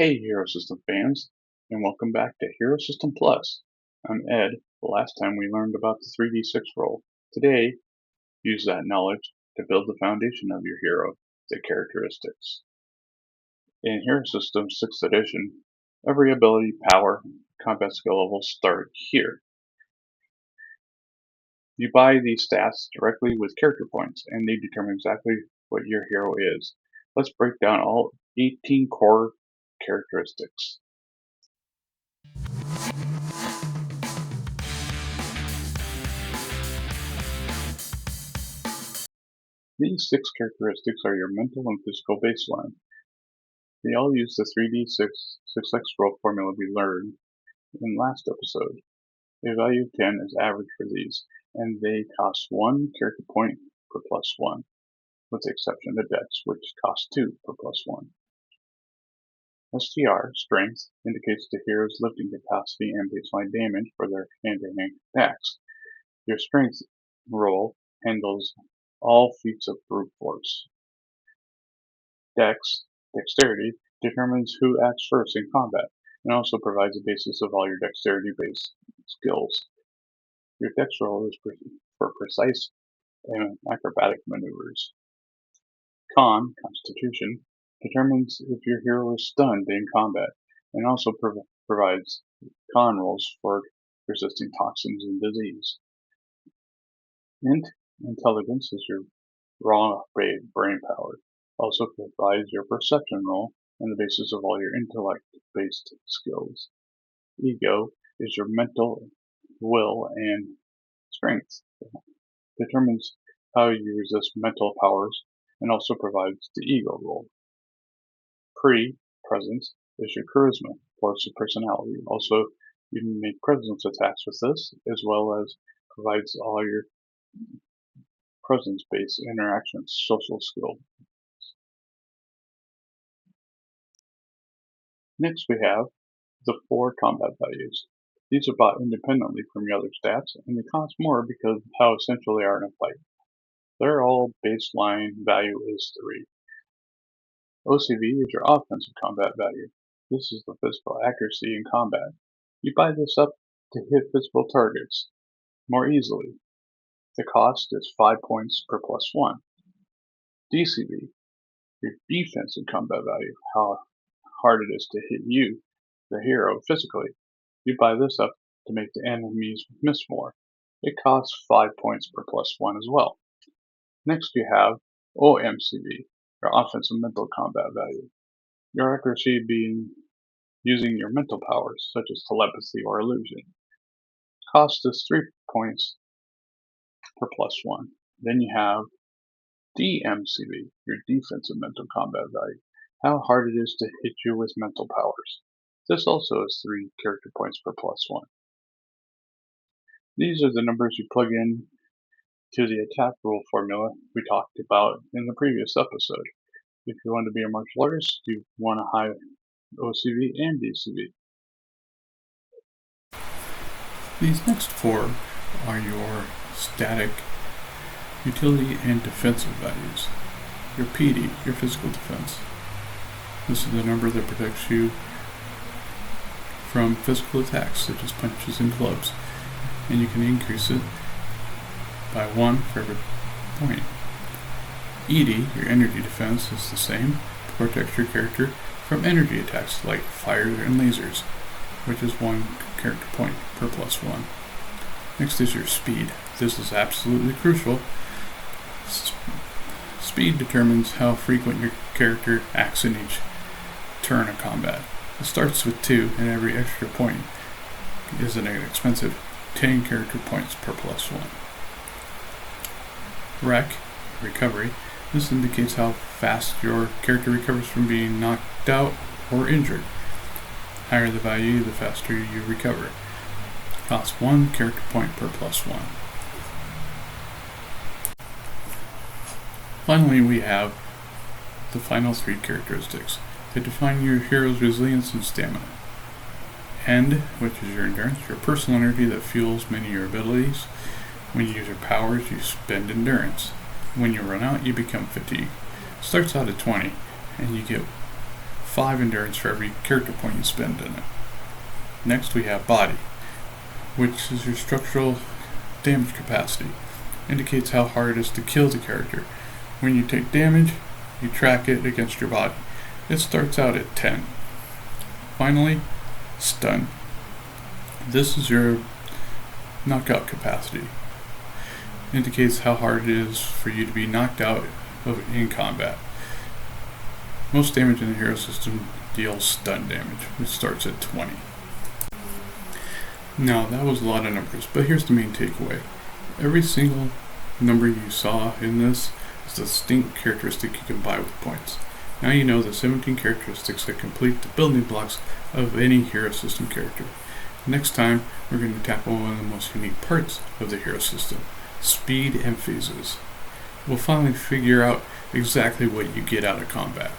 Hey Hero System fans, and welcome back to Hero System Plus. I'm Ed. The last time we learned about the 3d6 roll. Today, use that knowledge to build the foundation of your hero, the characteristics. In Hero System 6th edition, every ability, power, combat skill level start here. You buy these stats directly with character points, and they determine exactly what your hero is. Let's break down all 18 core characteristics. These 6 characteristics are your mental and physical baseline. They all use the 3d6 roll formula we learned in last episode. A value of 10 is average for these, and they cost 1 character point per +1, with the exception of DEX, which costs 2 per +1. STR, strength, indicates the hero's lifting capacity and baseline damage for their hand-to-hand attacks. Your strength roll handles all feats of brute force. DEX, dexterity, determines who acts first in combat, and also provides a basis of all your dexterity-based skills. Your dex roll is for precise and acrobatic maneuvers. Constitution, determines if your hero is stunned in combat, and also provides con rolls for resisting toxins and disease. Intelligence is your raw brain power. Also provides your perception roll and the basis of all your intellect-based skills. Ego is your mental will and strength. Determines how you resist mental powers and also provides the ego roll. Presence is your charisma, force of personality. Also, you can make presence attacks with this, as well as provides all your presence-based interactions, social skill. Next we have the 4 combat values. These are bought independently from your other stats, and they cost more because of how essential they are in a fight. Their all baseline value is 3. OCV is your offensive combat value. This is the physical accuracy in combat. You buy this up to hit physical targets more easily. The cost is 5 points per +1. DCV, your defensive combat value, how hard it is to hit you, the hero, physically. You buy this up to make the enemies miss more. It costs 5 points per +1 as well. Next you have OMCV, your offensive mental combat value. Your accuracy being using your mental powers, such as telepathy or illusion. Cost is 3 points per +1. Then you have DMCV, your defensive mental combat value. How hard it is to hit you with mental powers. This also is 3 character points per +1. These are the numbers you plug in to the attack rule formula we talked about in the previous episode. If you want to be a martial artist, you want a high OCV and DCV. These next 4 are your static, utility, and defensive values. Your PD, your physical defense. This is the number that protects you from physical attacks such as punches and clubs, and you can increase it by 1 for every point. ED, your energy defense, is the same to protect your character from energy attacks like fire and lasers, which is 1 character point per +1. Next is your speed. This is absolutely crucial. Speed determines how frequent your character acts in each turn of combat. It starts with 2, and every extra point is an expensive 10 character points per +1. Rec, recovery. This indicates how fast your character recovers from being knocked out or injured. Higher the value, the faster you recover. Costs 1 character point per +1. Finally, we have the final 3 characteristics. They define your hero's resilience and stamina. End, which is your endurance, your personal energy that fuels many of your abilities. When you use your powers, you spend endurance. When you run out, you become fatigued. Starts out at 20, and you get 5 endurance for every character point you spend in it. Next we have body, which is your structural damage capacity. Indicates how hard it is to kill the character. When you take damage, you track it against your body. It starts out at 10. Finally, stun. This is your knockout capacity. Indicates how hard it is for you to be knocked out in combat. Most damage in the hero system deals stun damage, which starts at 20. Now, that was a lot of numbers, but here's the main takeaway. Every single number you saw in this is a distinct characteristic you can buy with points. Now you know the 17 characteristics that complete the building blocks of any hero system character. Next time, we're going to tackle one of the most unique parts of the hero system, speed and phases. We'll finally figure out exactly what you get out of combat.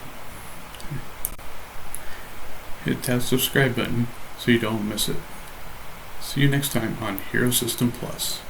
Hit that subscribe button so you don't miss it. See you next time on Hero System Plus.